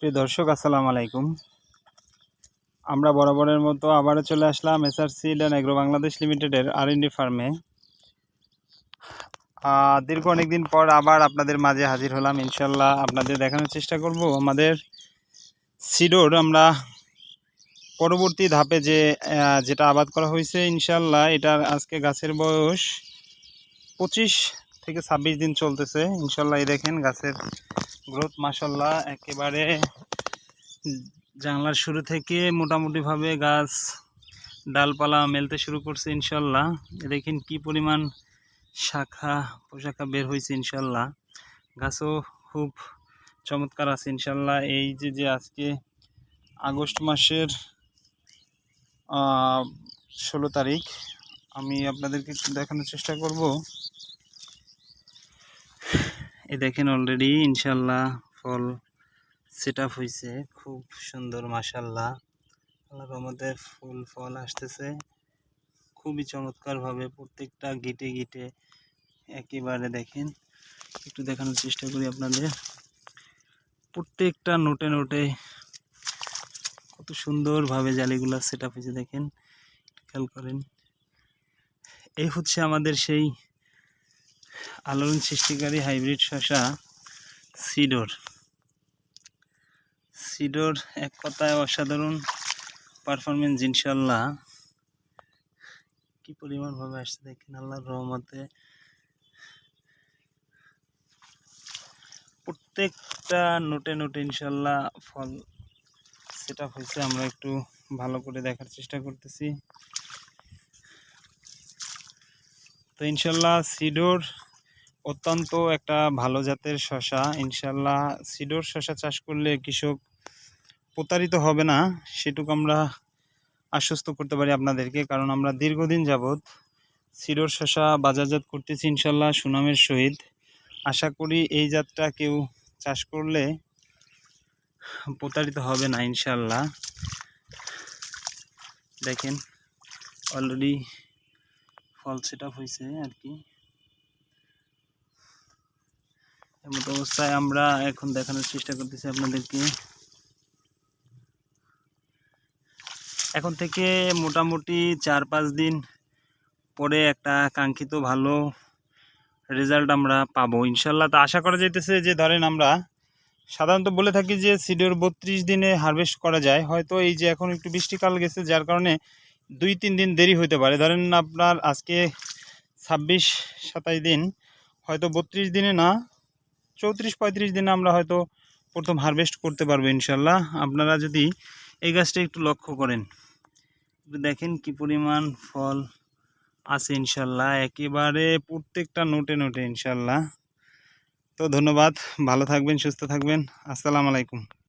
প্রিয় দর্শক, আসসালামু আলাইকুম। আমরা বরাবরের মতো আবারও চলে আসলাম SR seed and agro Bangladesh লিমিটেডের আর&ডি ফার্মে। দীর্ঘ অনেকদিন পর আবার আপনাদের মাঝে হাজির হলাম। ইনশাল্লাহ আপনাদের দেখানোর চেষ্টা করব আমাদের সিডোর আমরা পরবর্তী ধাপে যেটা আবাদ করা হয়েছে। ইনশাল্লাহ এটার আজকে গাছের বয়স 25 থেকে 26 দিন চলতেছে। ইনশাল্লাহ এই দেখেন গাছের গ্রোথ মাশাল্লাহ একেবারে জানলার শুরু থেকে মোটামুটিভাবে গাছ ডালপালা মেলতে শুরু করছে। ইনশাল্লাহ দেখেন কি পরিমাণ শাখা পোশাখা বের হয়েছে। ইনশাল্লাহ গাছও খুব চমৎকার আছে। ইনশাল্লাহ এই যে আজকে আগস্ট মাসের 16 তারিখ, আমি আপনাদেরকে একটু দেখানোর চেষ্টা করব। এই দেখেন অলরেডি ইনশাল্লাহ ফল সেট আপ হয়েছে, খুব সুন্দর মাশাল্লাহ। আল্লাহর রহমতে ফুল ফল আসতেছে খুবই চমৎকারভাবে প্রত্যেকটা গিটে গিটে একেবারে দেখেন। একটু দেখানোর চেষ্টা করি আপনাদের, প্রত্যেকটা নোটে নোটে কত সুন্দরভাবে জালিগুলা সেট আপ হয়েছে দেখেন, খেয়াল করেন। এই হচ্ছে আমাদের সেই আলোড়ন সৃষ্টিকারী হাইব্রিড শসা সিডোর এক কথায় অসাধারণ পারফরমেন্স। ইনশাল্লাহ কি পরিমাণ ভাবে আসছে দেখেন আল্লাহর রহমতে। প্রত্যেকটা নোটে নোটে ইনশাল্লাহ ফল সেট আপ হয়েছে। আমরা একটু ভালো করে দেখার চেষ্টা করতেছি। তো ইনশাল্লাহ সিডোর অত্যন্ত একটা ভালো জাতের শসা। ইনশাল্লাহ সিডোর শসা চাষ করলে কৃষক প্রতারিত হবে না, সেটুকু আমরা আশ্বস্ত করতে পারি আপনাদেরকে। কারণ আমরা দীর্ঘদিন যাবৎ সিডোর শসা বাজারজাত করতেছি ইনশাল্লাহ সুনামের সহিত। আশা করি এই জাতটা কেউ চাষ করলে প্রতারিত হবে না ইনশাল্লাহ। দেখেন অলরেডি ফল সেট আপ হয়েছে আর কি। এমন অবস্থায় আমরা এখন দেখানোর চেষ্টা করতেছি আপনাদেরকে। এখন থেকে মোটামুটি 4-5 দিন পরে একটা কাঙ্ক্ষিত ভালো রেজাল্ট আমরা পাবো ইনশাল্লাহ। তো আশা করা যাইতেছে যে ধরেন আমরা সাধারণত বলে থাকি যে সিডোর 32 দিনে হারভেস্ট করা যায়। হয়তো এই যে এখন একটু বৃষ্টিকাল গেছে, যার কারণে 2-3 দিন দেরি হতে পারে। ধরেন আপনার আজকে 26-27 দিন, হয়তো 32 দিনে না 34-35 দিনে আমরা হয়তো প্রথম হারভেস্ট করতে পারবো ইনশাল্লাহ। আপনারা যদি এই গাছটা একটু লক্ষ্য করেন, দেখেন কি পরিমাণ ফল আছে ইনশাল্লাহ একেবারে প্রত্যেকটা নোটে নোটে ইনশাল্লাহ। তো ধন্যবাদ, ভালো থাকবেন, সুস্থ থাকবেন, আসসালামু আলাইকুম।